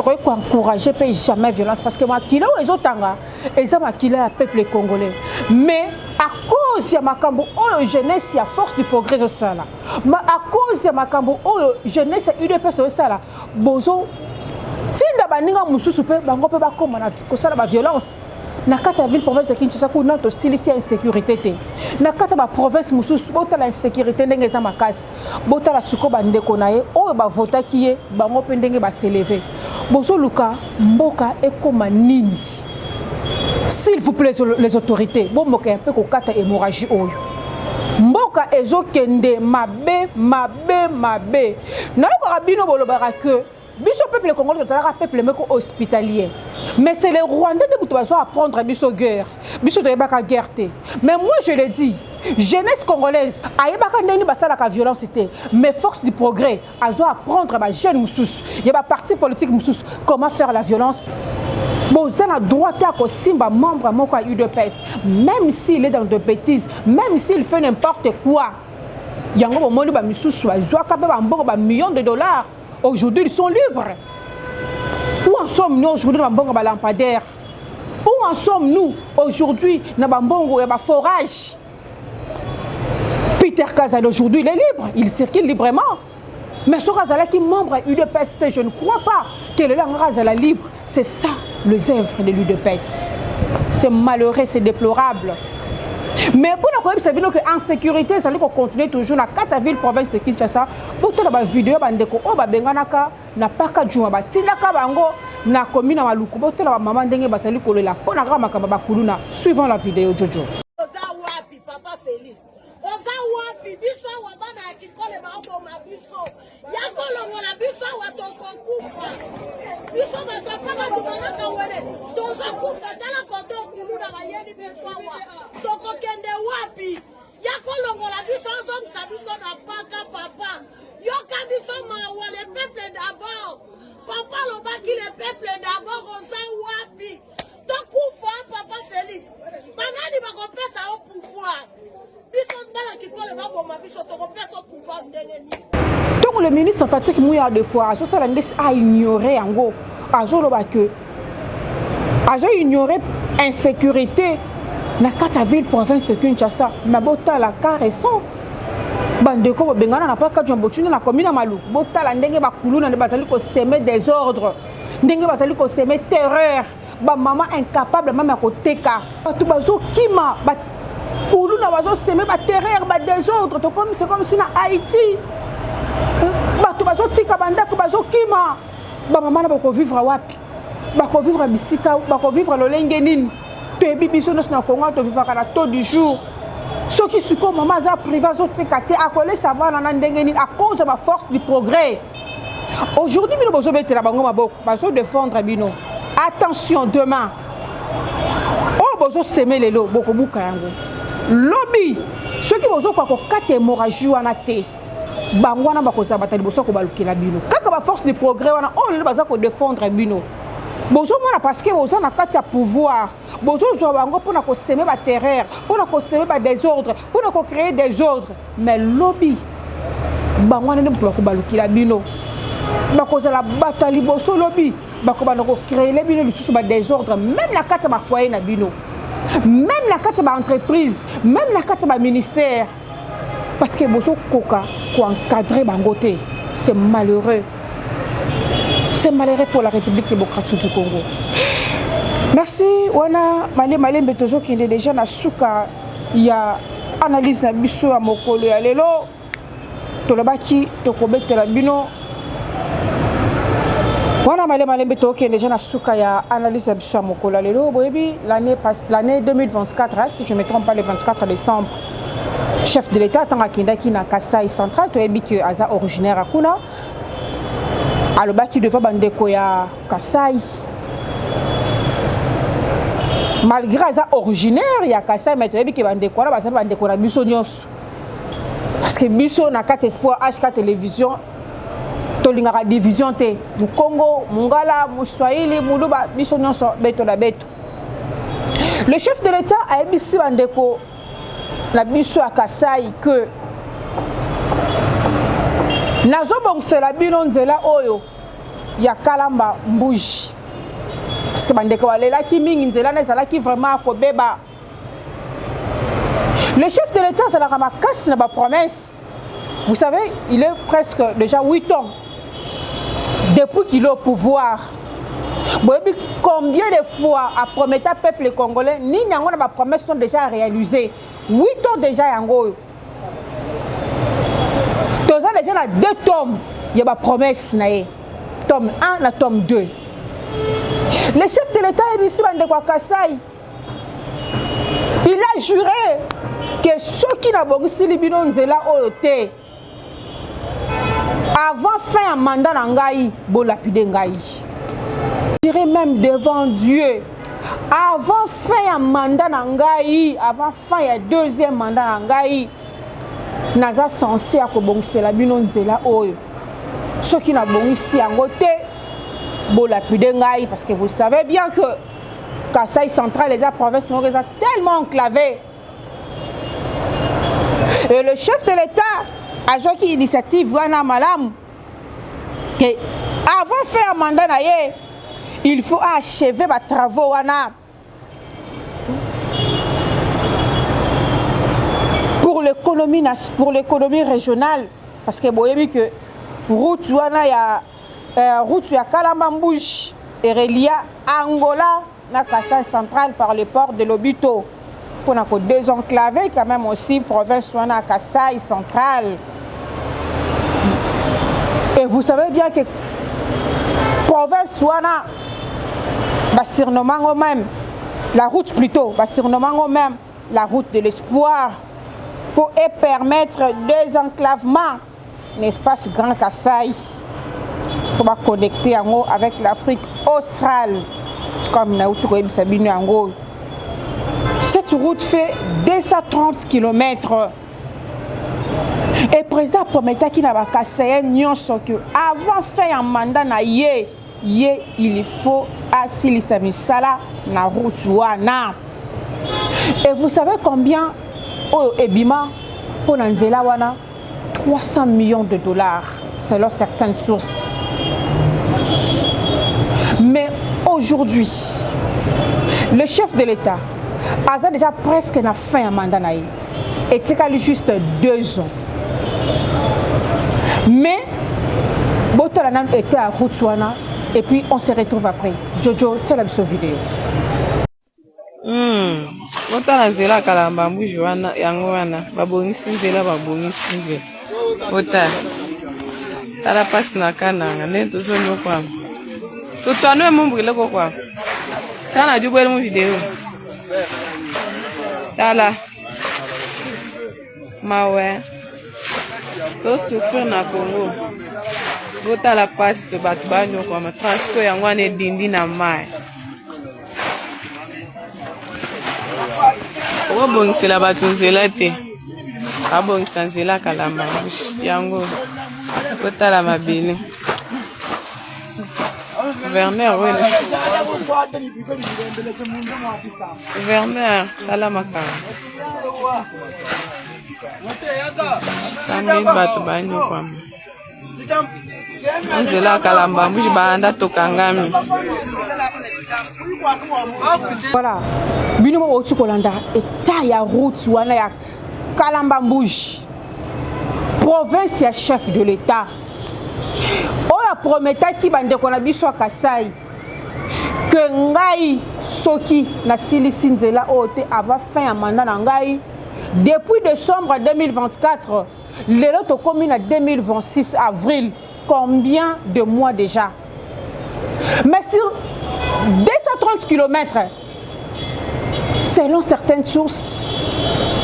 Nous encourager pas jamais violence parce que moi qui là ils ont tanga et ça ma qui là peuple congolais. Mais à cause de makambo oh jeunesse à force du progrès au sala. Mais à cause de makambo oh jeunesse UDPS au sala. Bozo tinda baninga mususu pe bango pe ba koma na ko sala ba violence. Na kata ville province de Kinshasa ko na to silisi insécurité te. Na kata ba province mususu bota la insécurité ndenge za makasi. Bota la suko ba ndeko na ye o ba vota ki ye bango pe ndenge ba s'élever. Bozo luka mboka ekoma nini. S'il vous plaît les autorités, bon moka un peu ko kata hémorragie oyo. Mboka ezokende mabe. Na ko rabino bolobara que biso peuple congolais tozalaka peuple meko hospitalier. Mais c'est les Rwandais de Boutouazo à prendre biso guerre. Biso de baka guerre. Mais moi je le dis, jeunesse congolaise, ayebaka ndeni basala ka violence té, mais force du progrès, azo apprendre ba jeune moussous, y a parti politique moussous comment faire la violence. Bon, ça a droit à Simba membre à mon UDPS, même s'il est dans de bêtises, même s'il fait n'importe quoi. Il y a un moment où moussous a millions de dollars. Aujourd'hui, ils sont libres. Où en sommes-nous aujourd'hui dans le lampadaire? Où en sommes-nous aujourd'hui dans le forage? Peter Kazal aujourd'hui, il est libre, il circule librement. Mais ce Kazal qui est membre de l'UDPS, je ne crois pas que le Kazal libre. C'est ça, les œuvres de l'UDPS. C'est malheureux, c'est déplorable. Mais pour nous, c'est bien que l'insécurité, ça doit continuer toujours dans 4 villes province de Kinshasa. Pour toute la vidéo, on va benganaka na paka juma tinaka bango na commune Maluku. Pour toute la maman dengue basali kolela. Pour na rama kaba kuluna. Suivant la vidéo Jojo. Oza wapi papa Félix. Oza wapi biso wabana kikole baoko mabiso. Yako longola biso watoko kufa. Biso batapaka tumanaka wele. Toza kufa tala koto kuluna bayeli biso wa. Toko kende wapi. Yako longola biso zomsa biso na paka papa. Yoka biso mawa le peuple d'abord. Papa lobaki le peuple d'abord oza wapi. Tokufa papa Félix. Banani bakopesa au pouvoir. Donc le ministre Patrick Mouya de fois a ignoré en gros, a ignoré insécurité dans 4 villes province de Kinshasa. Mais bota la caressant. Bandeko bengana na pas kadjo mbotuna na commune Maluku. Bota la ndenge bakuluna ne bazali ko semer désordre. Ndenge bazali ko semer terreur. Ba maman incapable même à côté ka. Tout bazo kima ba kuluna bazo semer ba terreur ba désordre. C'est comme si na Haïti. Ba tout bazo tika banda ko bazo kima. Ba maman na ba ko vivre wapi. Ba ko vivre bisika, ba ko vivre lolenge nini. Te bibiso na Congo to vivre kana taux du jour. Ceux qui sont comme maman za privé zo tika te akole savoir na ndenge nini à cause de la force du progrès. Aujourd'hui bino bozo betela bango maboko, bazo défendre bino. Attention demain. Oh bozo semer les lots boko buka yango. Lobby ceux qui bozo kwa ko kate hémorragie wana te. Bango wana bakoza batali bozo ko balukela bino. Kaka ba force du progrès wana oh le baza ko défendre bino. Bozo mona parce que bozo na kati ya pouvoir. bozozwa bango mpona kosemer baterreur mpona kosemer badésordre mpona kocréer désordre mais lobi bango wana nde moto bakobalukila bino bakozala bato ya liboso lobi bakobanda kocréele bino lisusu badésordre même na kati ya bafoyer na bino même na kati ya baentreprise même na kati ya baministère parce que bozokoka koencadrer bango te c'est malheureux. C'est malheureux pour la République démocratique du Congo. Merci. Wana malé mbetozo qui est déjà na suka ya analyse na biso ya mokolo ya lelo. Tolobaki tokobetela bino. Wana malé mbetozo qui est déjà na suka ya analyse na biso ya mokolo ya lelo. Boyebi l'année 2024, si je ne me trompe pas, le 24 décembre. Chef de l'État tanga kindaki na Kasai central toyebi que aza originaire akuna. Alobaki devant bandeko ya Kasai. Malgré aza originaire ya Kasai mais toyebi que bandeko na baza bandeko na biso nyonso. Parce que biso na kati espoir HK télévision tolingaka division te. Mu Congo, Mungala, Muswahili, Muluba biso nyonso beto na beto. Le chef de l'État a ebisi bandeko la biso à Kasai que nazobongisela bino nzela oyo ya Kalamba Mbuji parce que bandeko balelaki mingi nzela na ezalaki vraiment kobeba. Le chef de l'État azalaka makasi na ba promesse. Vous savez, il est presque déjà 8 ans depuis qu'il est au pouvoir. Boyebi combien de fois a promis au peuple congolais ni nango na ba promesse sont déjà réalisées. 8 ans déjà yango. Toza déjà na 2 tomes, il y a ma promesse nae. Tome 1 na tome 2. Le chef de l'État est ici bande kwa Kasai. Il a juré que ceux qui n'a bongisi libino nzela oyote avant fin mandat na ngai bo lapide ngai. Je dirais même devant Dieu. Avant fin mandat nangai, avant fin ya deuxième mandat nangai, naza censé akobongisela bino nzela oyo. Ceux qui na bongisi yango te bo lapide ngai parce que vous savez bien que Kasai central les provinces sont tellement enclavées. Et le chef de l'État a joué initiative wana malam que avant fin mandat naye, il faut achever les travaux wana. Pour l'économie régionale parce que vous voyez que route wana ya route ya Kalamba Mbuji et relia Angola na Kasai central par le port de Lobito pour na ko désenclaver quand même aussi province wana Kasai central. Et vous savez bien que province wana ba surnommant même la route plutôt ba surnommant même la route de l'espoir pour permettre désenclavement l'espace Grand Kasai pour connecter avec l'Afrique australe comme Naoutuko Sabine Ango. Cette route fait 230 km. Et le président promettait qu'il n'a pas cassé que avant fin un mandat na il faut assilisa misala na route wana. Et vous savez combien au Ebima pour Nanzela wana 300 millions de dollars selon certaines sources. Mais aujourd'hui, le chef de l'État a déjà presque na fin un mandat na et c'est juste 2 ans. Mais Botolanam était à Routouana et puis on se retrouve après. Jojo, tu as la vidéo. Botala nzela Kalamba Mbuji wana yango wana babongisi nzela babongisi nzela. Botala. Tala pasi na kananga nde tozonyo kwa. Tutwanwe mumbrile ko kwa. Tana jubwele mu video. Tala. Mawe. To souffrir na Congo. Botala pasi to batu banyo kwa matransport yango ane dindi na mai. Obongisela batu nzela te. Abongisa nzela Kalamba Mbuji yango. Botala mabele. Gouverneur, oui. Gouverneur, Salamaka. Tambi bato banyo kwa. Nzela kalamba mbuji banda tokangami. Voilà. Bino mo tu kolanda état ya route wana ya Kalamba Mbuji. Province ya chef de l'État. Oya prometaki bandeko na biso ya Kasai que ngai soki na silisi nzela ote avant fin ya mandat na ngai depuis décembre 2024 lelo to komi na 2026 avril. Combien de mois déjà? Mais sur 230 km, selon certaines sources,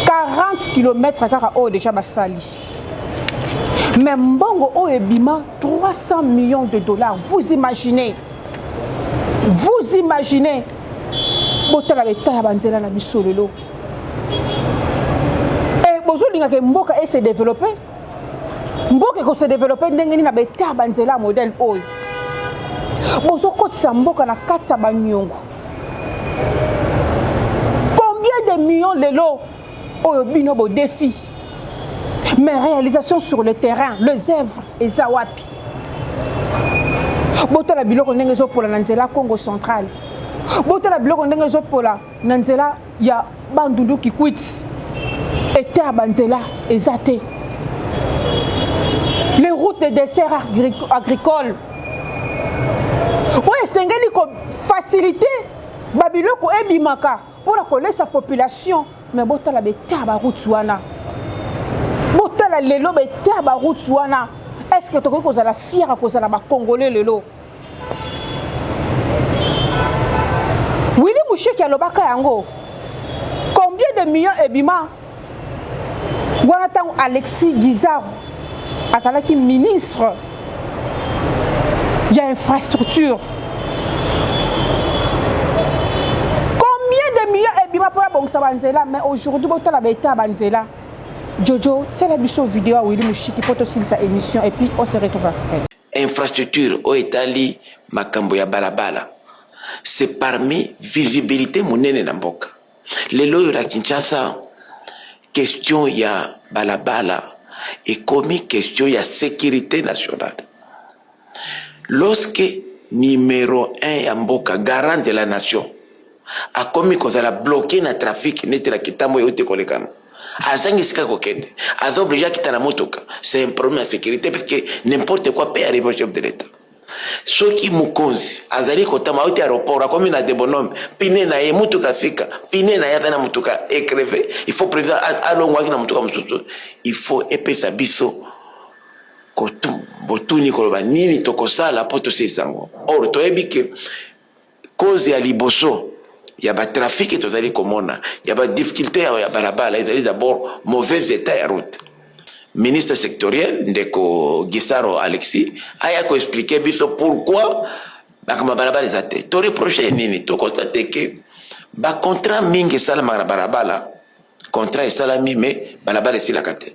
40 km car au déjà basali. Mais Mbongo o ebima 300 millions de dollars. Vous imaginez? Vous imaginez? Botala beta ya banzela na biso lelo. Et bozolinga ke mboka et se développer. Mboka ko se développer ndenge ni na beta ya banzela modèle oyo. Bozo kotisa mboka na katsa banyongo. Combien de millions lelo oyo bino bo défi? Mais réalisation sur le terrain, les œuvres et Zawapi. Botala biloko ndenge zo pola na nzela Congo central. Botala biloko ndenge zo pola na nzela ya Bandundu Kikwit. Eta ya banzela ezate. Les routes et desserts agricoles. Ouais, sengeli ko faciliter babiloko ebimaka pour la laisser sa population. Mais botala beta ba route wana. Botala lelo beta ba route wana. Est-ce que tu as la fière à cause de la Congolais lelo? Willy Mouché qui a le baka yango. Combien de millions ebima? Guanatang Alexis Guizard, Azalaki ministre. Il y a infrastructure. Combien de millions ebima pour la Bongsa Banzela? Mais aujourd'hui, botala beta Banzela. Jojo, c'est la vidéo où il est pour sa émission et puis on se retrouve après. Infrastructure au Italie, Makamboya Balabala. C'est parmi visibilité monene Namboka. Les lois de Kinshasa, question ya Balabala et commis question ya sécurité nationale. Lorsque numéro 1 Yamboka, garant de la nation, a commis qu'on a bloqué le trafic, n'était la kitamo yote kolekano. C'est un problème de sécurité parce que n'importe quoi peut arriver au chef de l'État. Ceux qui Mukonzi, Azali Kotama, au aéroport, comme il a des bonhommes, Pine na ye mutuka fika, Pine na yatana mutuka écrevé, il faut président alongwa na mutuka mutuka, il faut épaisser biso kotum, botuni koloba nini tokosala poto sesango. Or toyebi que cause ya liboso. Il y a des trafics qui sont allés comme on a. Il y a des difficultés, il y a balabala. Il y a d'abord mauvais état de route. Ministre sectoriel, Ndeko Gisaro Alexis, a expliqué pourquoi balabala les athées. Tu reproché nini, tu constaté que le contrat mingi salama balabala, contrat est salami mais balabala c'est la cate.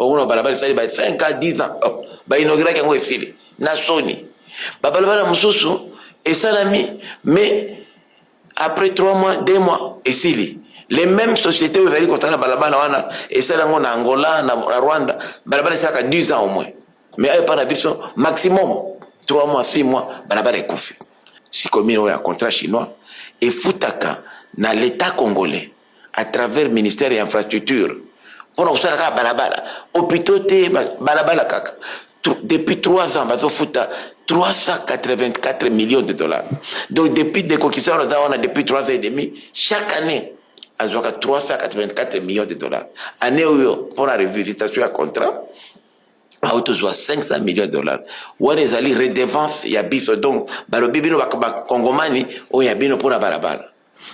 Au moins balabala c'est 5 à 10 ans. Ba inauguré quand on est filé. Na Sony. Balabala mususu est salami mais après 3 mois, 2 mois, et si les mêmes sociétés où ils allaient contrat balabala et ça en Angola, en Rwanda, balabala c'est à 10 ans au moins. Mais elle par la vision maximum 3 mois, 6 mois, balabala est confié. Si comme il y a un contrat chinois et foutaka dans l'État congolais à travers le ministère de l'infrastructure pour nous faire balabala, hôpitaux balabala kaka. Depuis 3 ans, bazo futa 384 millions de dollars. Donc depuis des conquistants, on a depuis 3 ans et demi, chaque année, à 384 millions de dollars. Année où pour la revisitation à contrat, à autour 500 millions de dollars. Où les alliés redevance, il y a biso donc, balobi bino Congomani, où il y a bino pour la balabala.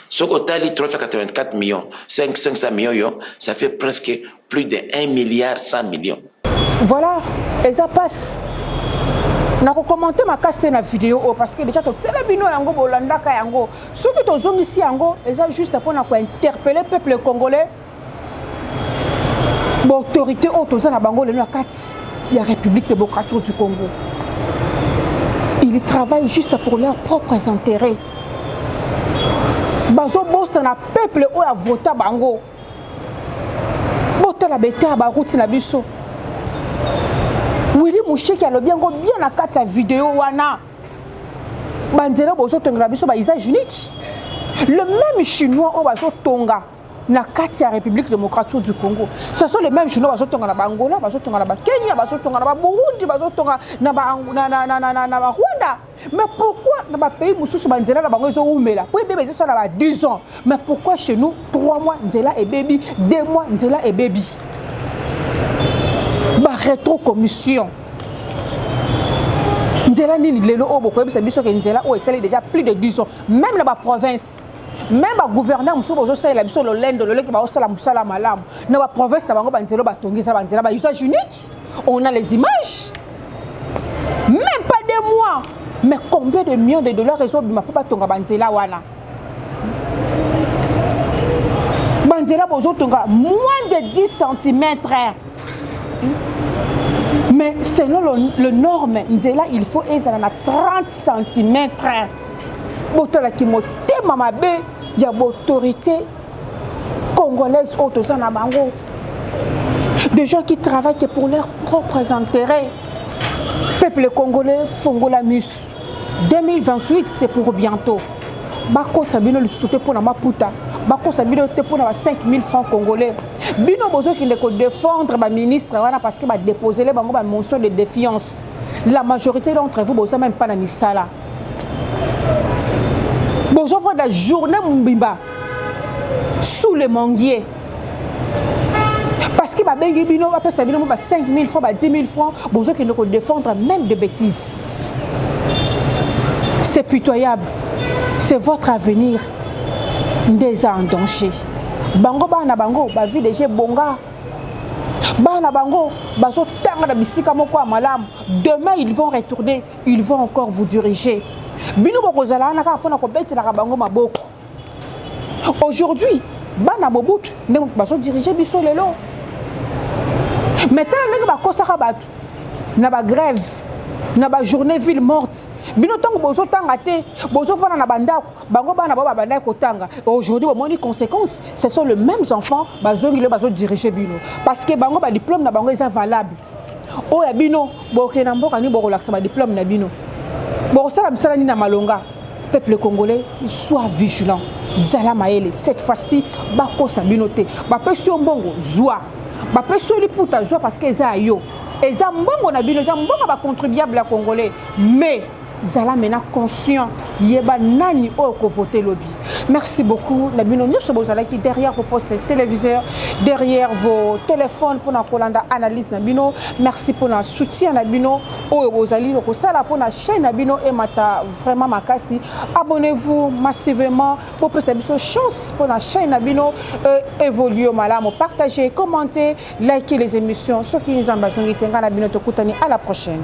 Ce côté 384 millions, 500 millions, ça fait presque plus de 1 milliard 100 millions. Voilà, et ça passe. Je vais commenter ma casse dans la vidéo parce que déjà, tu as vu yango bolanda ka yango. Ceux qui sont ici yango, ils ont juste pour interpeller le peuple congolais. L'autorité autorisée na bango le la République démocratique du Congo. Ils travaillent juste pour leurs propres intérêts. Bazo bossa na peuple o a voté bango. Bota la bête à route na biso. Willy Mouché qui a le bien à 4 vidéo wana. Banzela bozo tonga biso ba usage unique. Le même chinois au bazo tonga na Katia République démocratique du Congo. Ce sont les mêmes chinois bazo tonga na Angola, bazo tonga na Kenya, bazo tonga na Burundi, bazo tonga na Rwanda. Mais pourquoi dans les pays mususu banzela na bango zo umela? Oui bébé ça na 10 ans. Mais pourquoi chez nous 3 mois nzela et baby, 2 mois nzela et baby? Ba rétro commission. Nzela nini lelo obo ko bisa biso ke nzela o esali déjà plus de 10 ans. Même dans la province. Même le gouverneur, le dans la province, on a les images. Même pas 2 mois. Mais combien de millions de dollars réseau de ma papa tonga banzela wana? Banzela bozo tonga moins de 10 cm. Mais selon le norme, nzela il faut ezala na 30 cm. Botala ki motema mabe ya autorité congolaise autosana bango. Des gens qui travaillent que pour leurs propres intérêts. Peuple congolais Fongolamus 2028 c'est pour bientôt. Bako sabino le soutien pour na maputa. Bako sabino te pour na 5000 francs congolais. Bino bozo qui ne ko défendre ba ministre wana parce que ba déposer les bango ba motion de défiance. La majorité d'entre vous bozo même pas na misala. Bozo fois la journée Mbimba sous le manguier. Parce que ba bengi bino ba pesa bino ba 5000 francs, ba 10 000 francs, bozo qui ne ko défendre même de bêtises. C'est pitoyable. C'est votre avenir déjà en danger. Bango bana bango ba vie déjà bonga. Bana bango bazo tanga na bisika moko malamu. Demain ils vont retourner, ils vont encore vous diriger. Bino bokozala na ka pona ko betela ka bango maboko. Aujourd'hui, bana bobutu ndenge bazo diriger biso lelo. Maintenant ndenge ba kosaka batu na ba grève, na ba journée ville morte. Bino tango bozo tanga te, bozo fana na bandako, bango bana ba bandako tanga. Aujourd'hui, bon les conséquences, ce sont les mêmes enfants bazo ngile bazo diriger bino parce que bango ba diplôme na bango est valable. O ya bino boke na mboka ni boko laksa ba diplôme na bino. Bon, ça la na malonga. Peuple congolais, sois vigilant. Zala maele, cette fois-ci, bako sabinote. Ba pesio mbongo zoa. Ba pesio liputa zoa parce que za yo. Et za mbongo na bino, za mbongo ba contribuable congolais. Mais zala mena conscient, yeba nani oko voter lobby. Merci beaucoup. La bino nyo sobozala qui derrière vos postes téléviseurs, derrière vos téléphones pour na kolanda analyse na bino. Merci pour la soutien na bino. O bozali ko sala pour na chaîne na bino et mata vraiment makasi. Abonnez-vous massivement pour que cette chance pour la chaîne na bino évoluer malamu. Partagez, commentez, likez les émissions. Ceux qui nous ambassadent na bino to kutani à la prochaine.